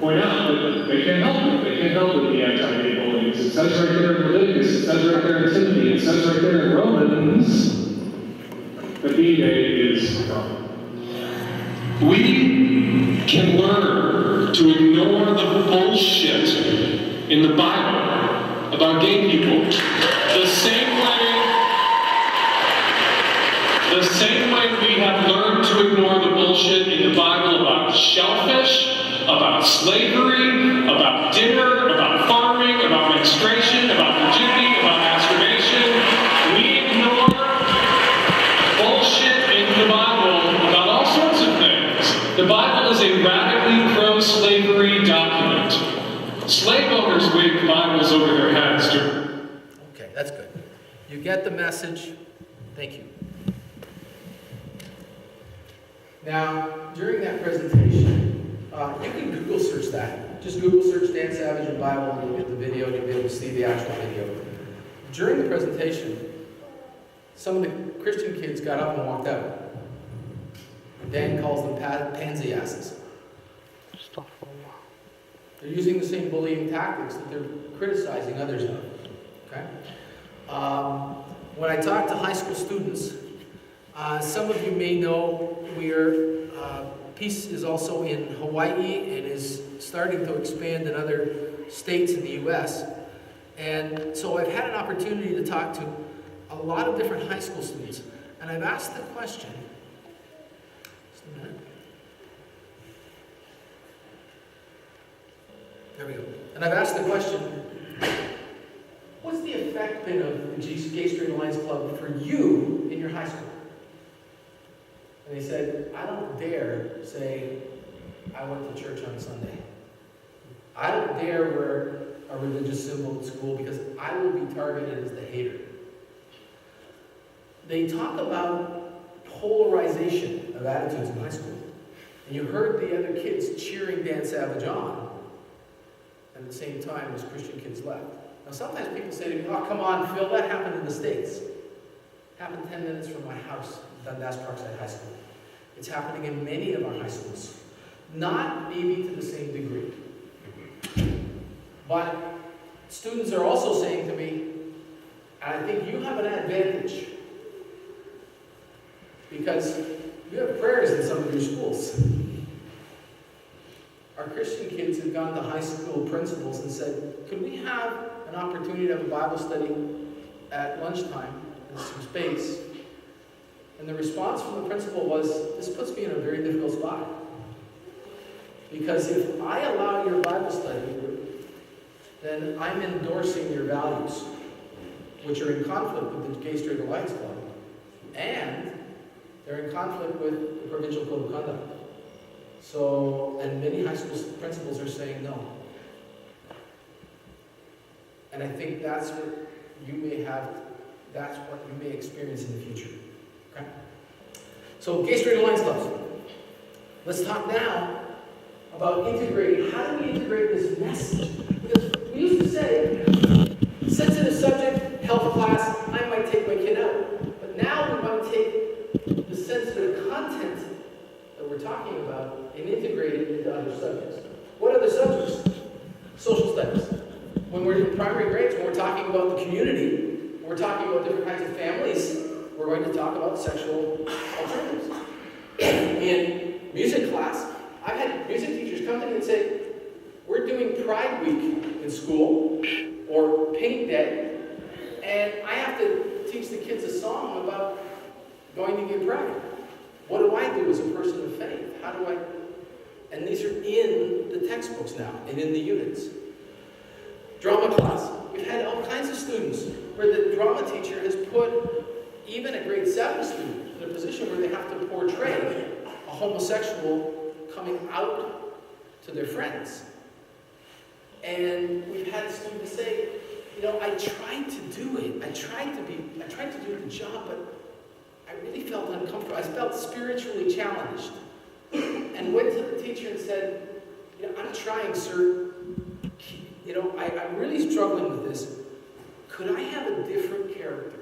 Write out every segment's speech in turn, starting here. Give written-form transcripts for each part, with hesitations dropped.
point out that they can't help it. They can't help it, the anti-gay bullying. It says right there in Leviticus, it says right there in Timothy, it says right there in Romans, that being gay is a problem. We can learn to ignore the bullshit in the Bible about gay people the same way we have learned to ignore the bullshit in the Bible about shellfish, about slavery, about dinner, about farming, about menstruation, about virginity, about masturbation. We ignore bullshit in the Bible about all sorts of things. The Bible is a radically pro-slavery document. Slave owners waved Bibles over their heads. Okay, that's good. You get the message. Thank you. Now, during that presentation, you can Google search that. Just Google search Dan Savage and Bible, and you'll get the video, and you'll be able to see the actual video. During the presentation, some of the Christian kids got up and walked out. Dan calls them pansy asses. They're using the same bullying tactics that they're criticizing others of. Okay? When I talk to high school students, some of you may know Peace is also in Hawaii and is starting to expand in other states in the U.S. And so I've had an opportunity to talk to a lot of different high school students. And I've asked the question, just a minute. There we go. And I've asked the question, what's the effect been of the Gay Straight Alliance Club for you in your high school? And they said, I don't dare say I went to church on Sunday. I don't dare wear a religious symbol at school because I will be targeted as the hater. They talk about polarization of attitudes in high school. And you heard the other kids cheering Dan Savage on, and at the same time as Christian kids left. Now sometimes people say to me, oh, come on, Phil, that happened in the States. It happened 10 minutes from my house, Dundas Parkside High School. It's happening in many of our high schools. Not maybe to the same degree. But students are also saying to me, and I think you have an advantage, because you have prayers in some of your schools. Our Christian kids have gone to high school principals and said, could we have an opportunity to have a Bible study at lunchtime in some space? And the response from the principal was, this puts me in a very difficult spot. Because if I allow your Bible study, then I'm endorsing your values, which are in conflict with the Gay Straight Alliance Club, and they're in conflict with the Provincial Code of Conduct. So, and many high school principals are saying no. And I think that's what you may have, that's what you may experience in the future. Okay? So, Gay Straight Alliance Clubs. Let's talk now about integrating. How do we integrate this message? Because we used to say, sensitive subject, health class, I might take my kid out. But now we want to take the sensitive content that we're talking about and integrate it into other subjects. What other subjects? Social studies. When we're in primary grades, when we're talking about the community, when we're talking about different kinds of families, we're going to talk about sexual alternatives. In music class, I've had music teachers come to me and say, we're doing Pride Week in school, or Paint Day, and I have to teach the kids a song about going to gay pride. What do I do as a person of faith? How do I... And these are in the textbooks now, and in the units. Drama class. We've had all kinds of students where the drama teacher has put even a grade 7 student in a position where they have to portray a homosexual coming out to their friends. And we've had students say, you know, I tried to do it. I tried to do the job, but I really felt uncomfortable. I felt spiritually challenged. And went to the teacher and said, you know, I'm trying, sir. You know, I'm really struggling with this. Could I have a different character?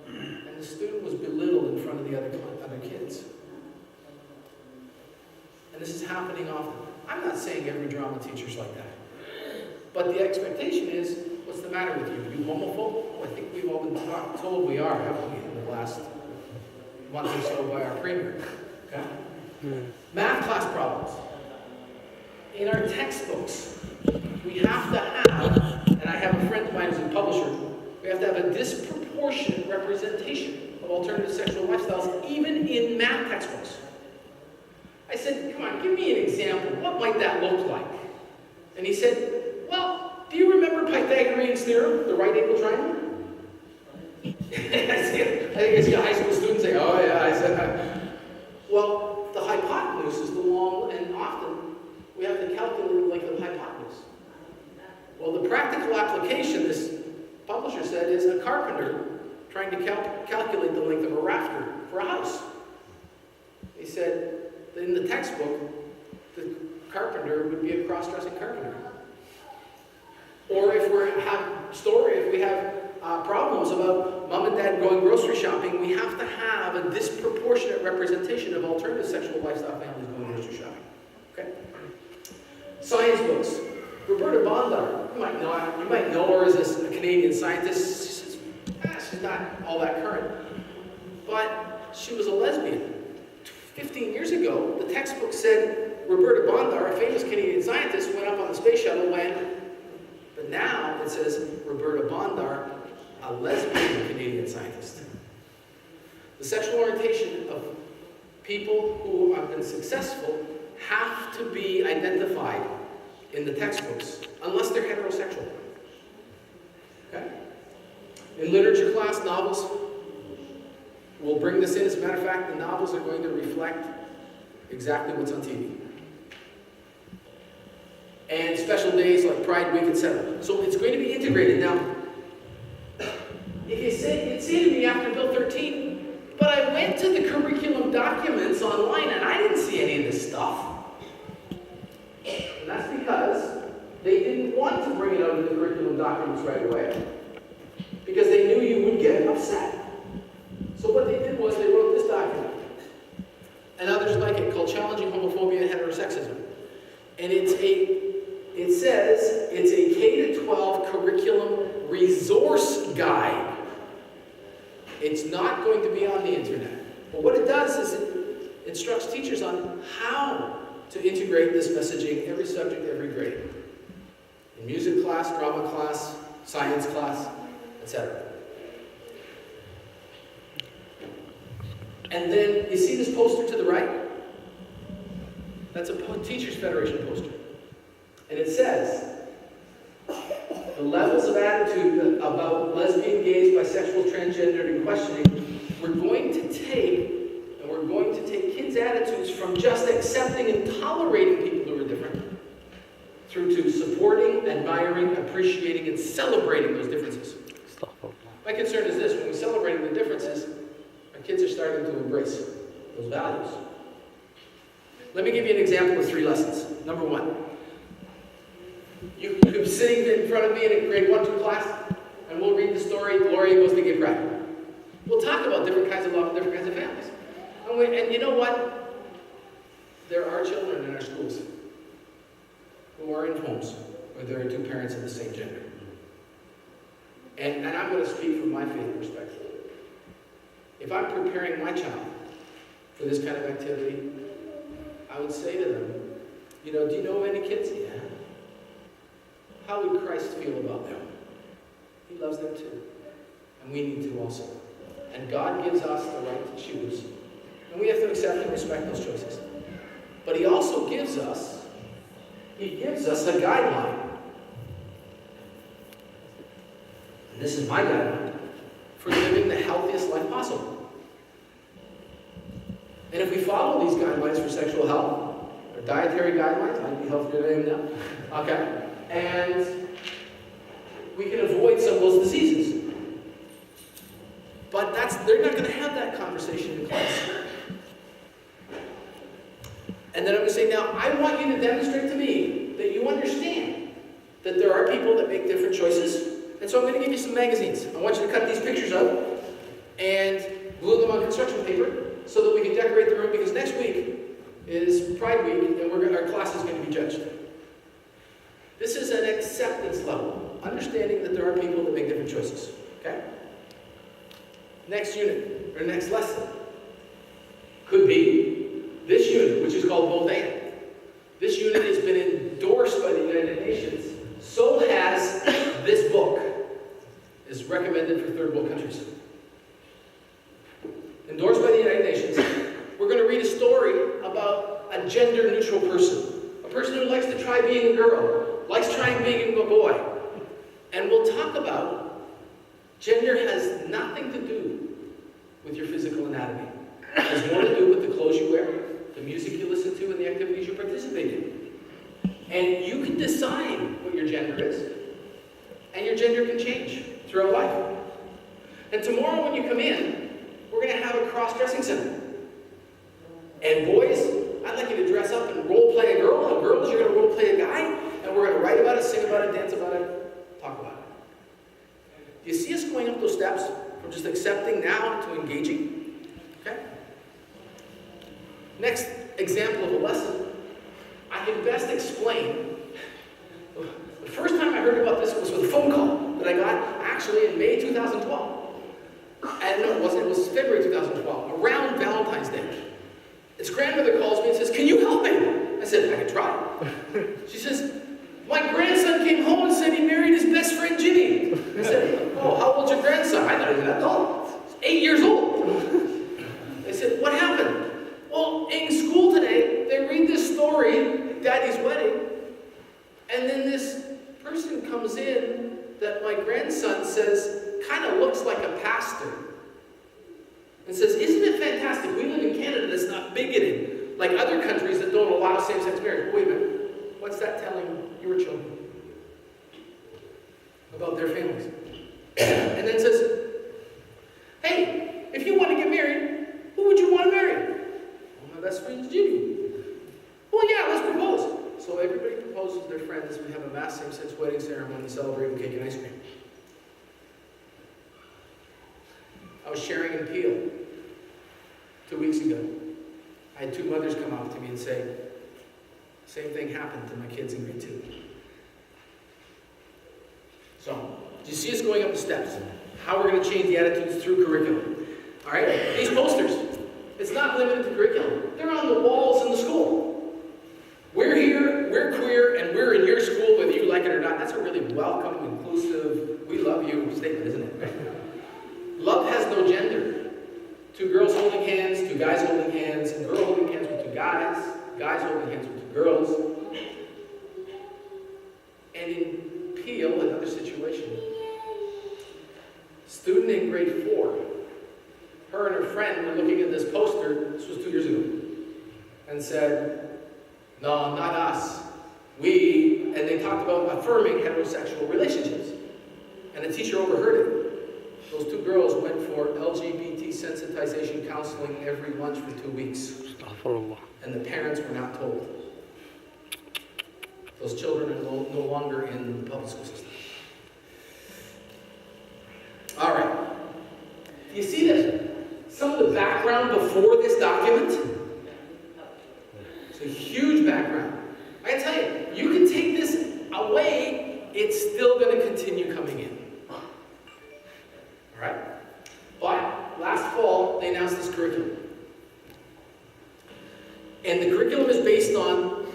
And the student was belittled in front of the other kids. And this is happening often. I'm not saying every drama teacher's like that. But the expectation is, what's the matter with you? You homophobe? Well, I think we've all been told we are, haven't we, in the last month or so by our premier. Okay? Math class problems. In our textbooks, we have to have, and I have a friend of mine who's a publisher, we have to have a disproportionate representation of alternative sexual lifestyles, even in math textbooks. I said, come on, give me an example. What might that look like? And he said, well, do you remember Pythagorean's theorem, the right angle triangle? I think it's high school students say, oh yeah. I said, well, the hypotenuse is the long, and often we have to calculate the length of the hypotenuse. Well, the practical application, this publisher said, is a carpenter trying to calculate the length of a rafter for a house. He said, in the textbook, the carpenter would be a cross-dressing carpenter. Or if we have problems about mom and dad going grocery shopping, we have to have a disproportionate representation of alternative sexual lifestyle families going grocery shopping. Okay? Science books. Roberta Bondar, you might know her as a Canadian scientist. She's not all that current. But she was a lesbian. 15 years ago, the textbook said Roberta Bondar, a famous Canadian scientist, went up on the space shuttle but now it says Roberta Bondar, a lesbian Canadian scientist. The sexual orientation of people who have been successful have to be identified in the textbooks, unless they're heterosexual. Okay? In literature class, novels, we'll bring this in. As a matter of fact, the novels are going to reflect exactly what's on TV. And special days like Pride Week, etc. So it's going to be integrated. Now, if you'd say to me after Bill 13, but I went to the curriculum documents online and I didn't see any of this stuff. And that's because they didn't want to bring it out of the curriculum documents right away. Because they knew you would get upset. So what they did was they wrote this document. And others like it, called Challenging Homophobia and Heterosexism. And it says it's a K-12 curriculum resource guide. It's not going to be on the internet. But what it does is it instructs teachers on how to integrate this messaging, every subject, every grade. In music class, drama class, science class, etc. And then, you see this poster to the right? That's a Teachers Federation poster. And it says, the levels of attitude about lesbian, gays, bisexual, transgender, and questioning, we're going to take kids' attitudes from just accepting and tolerating people who are different, through to supporting, admiring, appreciating, and celebrating those differences. My concern is this: when we celebrate the differences, our kids are starting to embrace those values. Let me give you an example of 3 lessons. Number 1. You're sitting in front of me in a grade 1-2 class, and we'll read the story, Gloria goes to gay pride. We'll talk about different kinds of love and different kinds of families. And you know what? There are children in our schools who are in homes where there are 2 parents of the same gender. And I'm going to speak from my faith perspective. If I'm preparing my child for this kind of activity, I would say to them, do you know any kids? Yeah. How would Christ feel about them? He loves them too. And we need to also. And God gives us the right to choose. And we have to accept and respect those choices. But He also gives us a guideline. And this is my guideline for living the healthiest life possible. And if we follow these guidelines for sexual health, or dietary guidelines, I'd be healthier than I am now. Okay. And we can avoid some of those diseases. But they're not going to have that conversation in class. And then I'm going to say, now, I want you to demonstrate to me that you understand that there are people that make different choices. And so I'm going to give you some magazines. I want you to cut these pictures up and glue them on construction paper so that we can decorate the room, because next week is Pride Week, and our class is going to be judged. This is an acceptance level, understanding that there are people that make different choices. Okay? Next unit, or next lesson, could be this unit, which is called Both And. This unit has been endorsed by the United Nations. So has this book. Is recommended for third world countries. Endorsed by the United Nations. We're going to read a story about a gender-neutral person. A person who likes to try being a girl, likes trying being a boy. And we'll talk about gender has nothing to do with your physical anatomy. It has more to do with the clothes you wear, the music you listen to, and the activities you participate in. And you can decide what your gender is. And your gender can change throughout life. And tomorrow when you come in, we're going to have a cross-dressing center. And boys, I'd like you to dress up and role-play a girl. And girls, you're going to role-play a guy. And we're going to write about it, sing about it, dance about it, talk about it. Do you see us going up those steps from just accepting now to engaging? Okay? Next example of a lesson, I can best explain. The first time I heard about this was with a phone call that I got actually in May 2012. And no, it wasn't. It was February 2012, around Valentine's Day. His grandmother calls me and says, "Can you help me?" I said, "I can try." She says, "My grandson came home and said he married his best friend Jimmy." I said, "Oh, how old's your grandson?" I thought he was an adult. He's 8 years old. They said, "What happened?" "Well, in school today, they read this story, Daddy's Wedding, and then this person comes in that my grandson says kind of looks like a pastor and says, 'Isn't it fantastic? We live in Canada that's not bigoted like other countries that don't allow same-sex marriage.'" Wait a minute. What's that telling your children about their families? And then says, "Hey, if you want to get married, who would you want to marry?" "Well, my best friend's Jimmy." "Well, yeah, let's propose." So everybody proposes their friends. We have a mass same-sex wedding ceremony, celebrate with cake and ice cream. I was sharing in Peel 2 weeks ago. I had two mothers come up to me and say, "Same thing happened to my kids in grade 2. So, do you see us going up the steps? How we're going to change the attitudes through curriculum. All right? These posters, it's not limited to curriculum. They're on the walls in the school. We're here, we're queer, and we're in your school whether you like it or not. That's a really welcome, inclusive, we love you statement, isn't it? Love has no gender. Two girls holding hands, two guys holding hands, a girl holding hands with two guys, guys holding hands with two girls. And in Peel, another situation, student in grade 4, her and her friend were looking at this poster, this was 2 years ago, and said, "No, not us. And they talked about affirming heterosexual relationships. And the teacher overheard it. Those two girls went for LGBT sensitization counseling every lunch for 2 weeks. And the parents were not told. Those children are no longer in the public school system. All right. Do you see this? Some of the background before this document? It's a huge background. I can tell you, you can take this away, it's still going to continue coming in. All right? But last fall, they announced this curriculum. And the curriculum is based on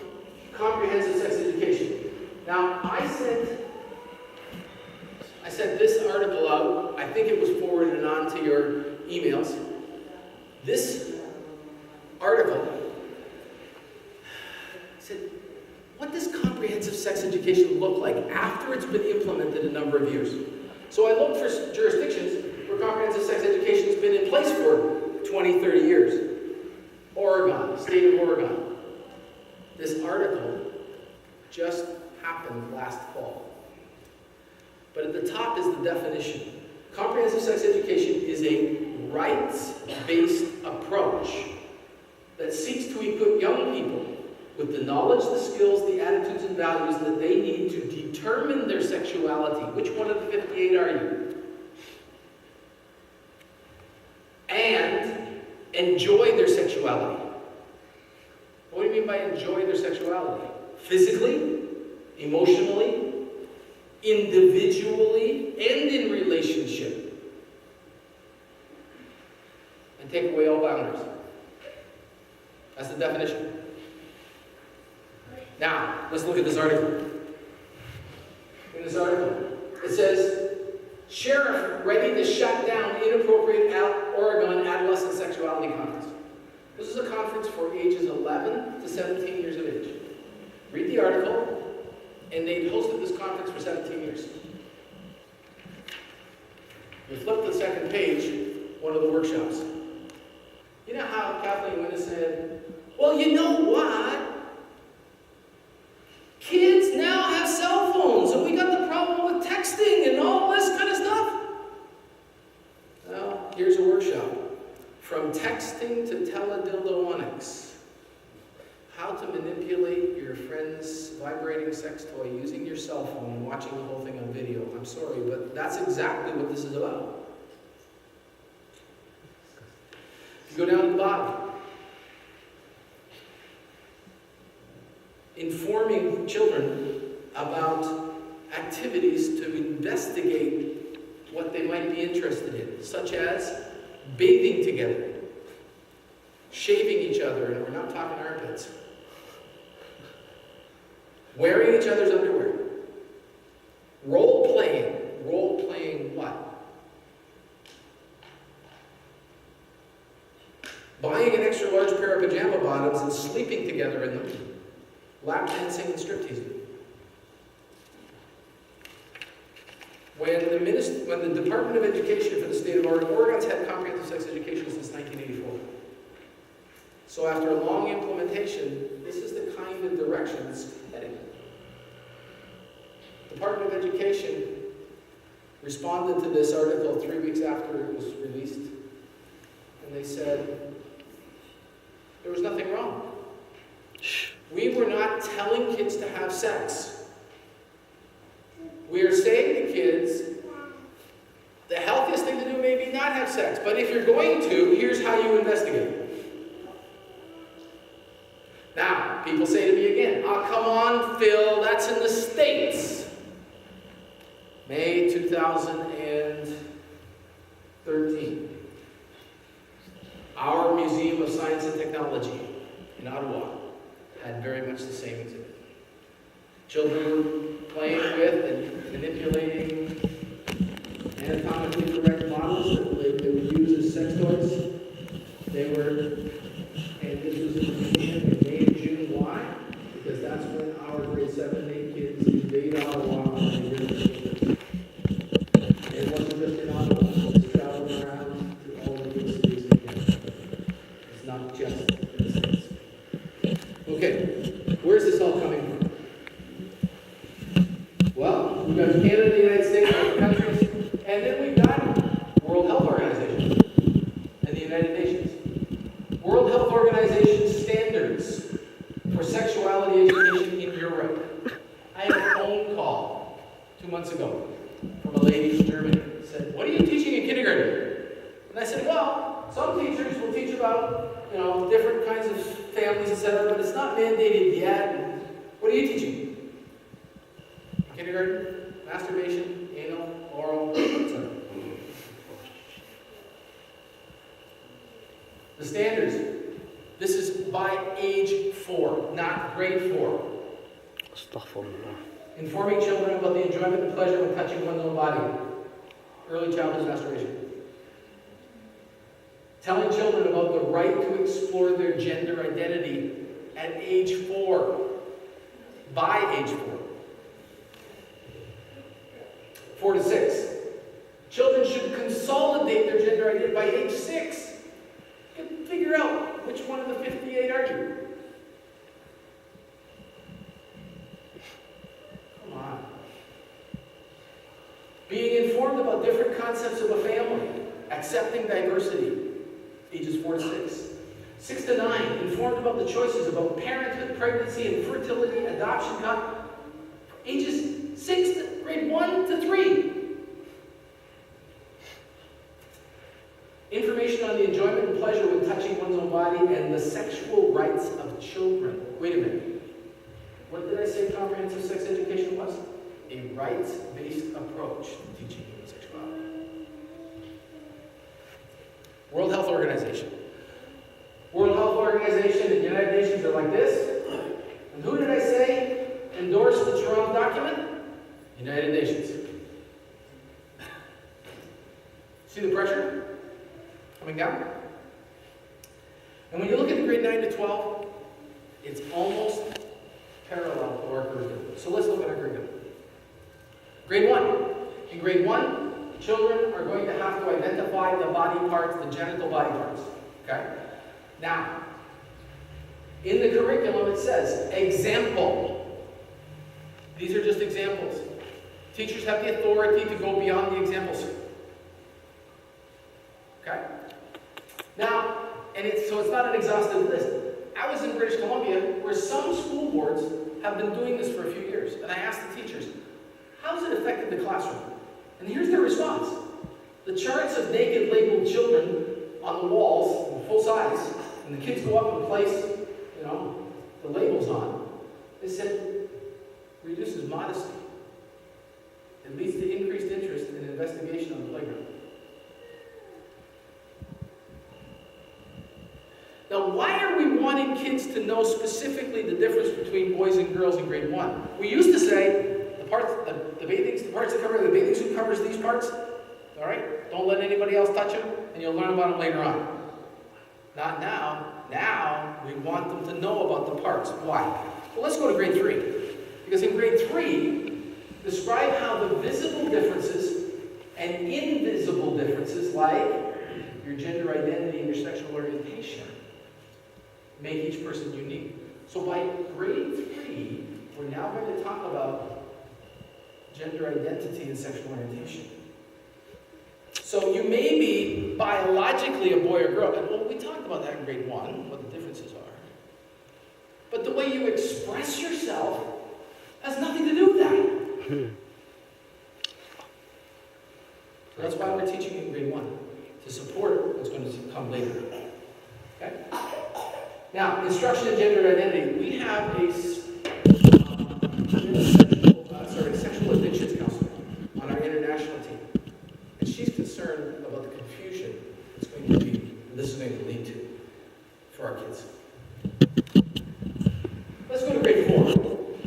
comprehensive sex education. Now, I sent this article out. I think it was forwarded on to your emails. This article said, what does comprehensive sex education look like after it's been implemented a number of years? So I looked for jurisdictions where comprehensive sex education has been in place for 20, 30 years. Oregon, state of Oregon. This article just happened last fall. But at the top is the definition. Comprehensive sex education is a rights-based approach that seeks to equip young people with the knowledge, the skills, the attitudes, and values that they need to determine their sexuality. Which one of the 58 are you? And enjoy their sexuality. do you mean by enjoy their sexuality? Physically, emotionally, individually, and in relationship. And take away all boundaries. That's the definition. Now, let's look at this article. In this article, it says, Sheriff ready to shut down inappropriate Oregon Adolescent Sexuality Conference. This is a conference for ages 11 to 17 years of age. Read the article, and they'd hosted this conference for 17 years. We flip to the second page, one of the workshops. You know how Kathleen Winnes said, well, you know what? Kids now have cell phones, and we got the problem with texting and all this kind of stuff. Well, here's a workshop. From texting to teledildonics. How to manipulate your friend's vibrating sex toy using your cell phone and watching the whole thing on video. I'm sorry, but that's exactly what this is about. If you go down to the bottom, informing children about activities to investigate what they might be interested in, such as bathing together, shaving each other, and we're not talking armpits, wearing each other's underwear, role-playing what? Buying an extra large pair of pajama bottoms and sleeping together in them, lap dancing and stripteasing. When the Department of Education for the state of Oregon, Oregon's had comprehensive sex education since 1984. So after a long implementation, this is the kind of direction it's heading. The Department of Education responded to this article 3 weeks after it was released, and they said there was nothing wrong. We were not telling kids to have sex. We are saying to kids, the healthiest thing to do may be not have sex, but if you're going to, here's how you investigate. Now, people say to me again, oh, come on, Phil, that's in the States. May 2013. Our Museum of Science and Technology in Ottawa had very much the same exhibit. Children were playing with and manipulating anatomically correct models that they would use as sex toys. They were, and this was in May and June. Why? Because that's when our grade 7 and 8 kids invade Ottawa and they really. It wasn't just in Ottawa, it was traveling around to all the big cities in Canada. It's not just in the States. Okay, where's this all coming from? Well, we've got Canada, the United States, other countries, and then we've got World Health Organization and the United Nations. World Health Organization standards for sexuality education in Europe. I had a phone call 2 months ago from a lady from Germany. Said, what are you teaching in kindergarten? And I said, well, some teachers will teach about, different kinds of families, etc., but it's not mandated yet. And what are you teaching? Kindergarten, masturbation, anal, oral, etc. The standards. This is by age 4, not grade 4. Informing children about the enjoyment and pleasure of touching one's own body. Early childhood masturbation. Telling children about the right to explore their gender identity at age 4. By age 4. 4 to 6. Children should consolidate their gender identity by age 6. You can figure out which one of the 58 are you. Come on. Being informed about different concepts of a family. Accepting diversity. Ages 4 to 6. 6 to 9. Informed about the choices about parenthood, pregnancy, and fertility, adoption. Ages 6 to grade 1 to 3. Information on the enjoyment enjoyment and pleasure when touching one's own body, and the sexual rights of children. Wait a minute. What did I say comprehensive sex education was? A rights-based approach to teaching human sexuality. World Health Organization. World Health Organization and United Nations are like this. And who did I say endorsed the Toronto document? United Nations. See the pressure coming down? And when you look at the grade 9 to 12, it's almost parallel to our curriculum. So let's look at our curriculum. Grade 1. In grade 1, children are going to have to identify the body parts, the genital body parts. Okay? Now, in the curriculum it says, example. These are just examples. Teachers have the authority to go beyond the examples. Okay? Now, so it's not an exhaustive list. I was in British Columbia where some school boards have been doing this for a few years. And I asked the teachers, how has it affected the classroom? And here's their response. The charts of naked labeled children on the walls, full size, and the kids go up and place, the labels on. They said, reduces modesty. It leads to increased interest in investigation on the playground. Now, why are we wanting kids to know specifically the difference between boys and girls in grade 1? We used to say, the parts that cover the bathing suit covers these parts. All right? Don't let anybody else touch them, and you'll learn about them later on. Not now. Now, we want them to know about the parts. Why? Well, let's go to grade 3. Because in grade 3, describe how the visible differences and invisible differences, like your gender identity and your sexual orientation, make each person unique. So by grade 3, we're now going to talk about gender identity and sexual orientation. So you may be biologically a boy or girl, and well, we talked about that in grade 1, what the differences are. But the way you express yourself has nothing to do with that. So that's why we're teaching in grade 1, to support what's going to come later. Okay? Now, instruction in gender identity. We have a sexual addictions counselor on our international team. And she's concerned about the confusion it's going to be listening to lead to for our kids. Let's go to grade 4.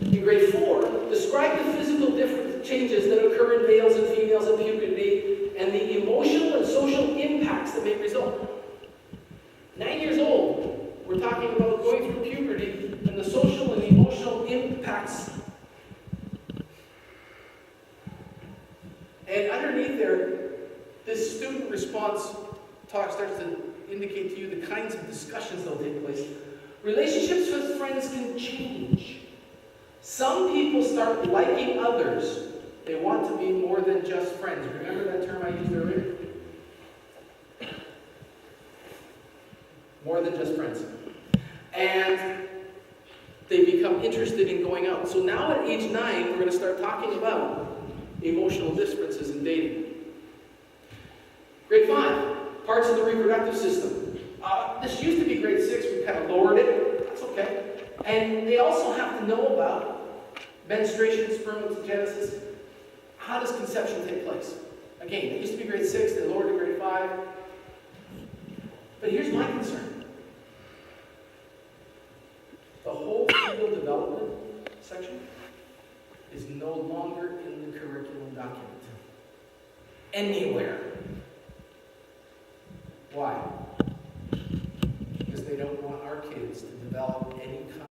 In grade 4, describe the physical different changes that occur in males and females at puberty and the emotional and social impacts that may result. 9 years old, we're talking about going through puberty and the social and emotional impacts. And underneath there, this student response talk starts to indicate to you the kinds of discussions that will take place. Relationships with friends can change. Some people start liking others. They want to be more than just friends. Remember that term I used earlier? More than just friends. And they become interested in going out. So now at age 9, we're going to start talking about emotional differences in dating. Grade 5, parts of the reproductive system. This used to be grade 6, we kind of lowered it. That's okay. And they also have to know about menstruation, spermatogenesis. How does conception take place? Again, it used to be grade 6, they lowered it to grade 5. But here's my concern. The whole fetal development section is no longer in the curriculum document. Anywhere. Why? Because they don't want our kids to develop any kind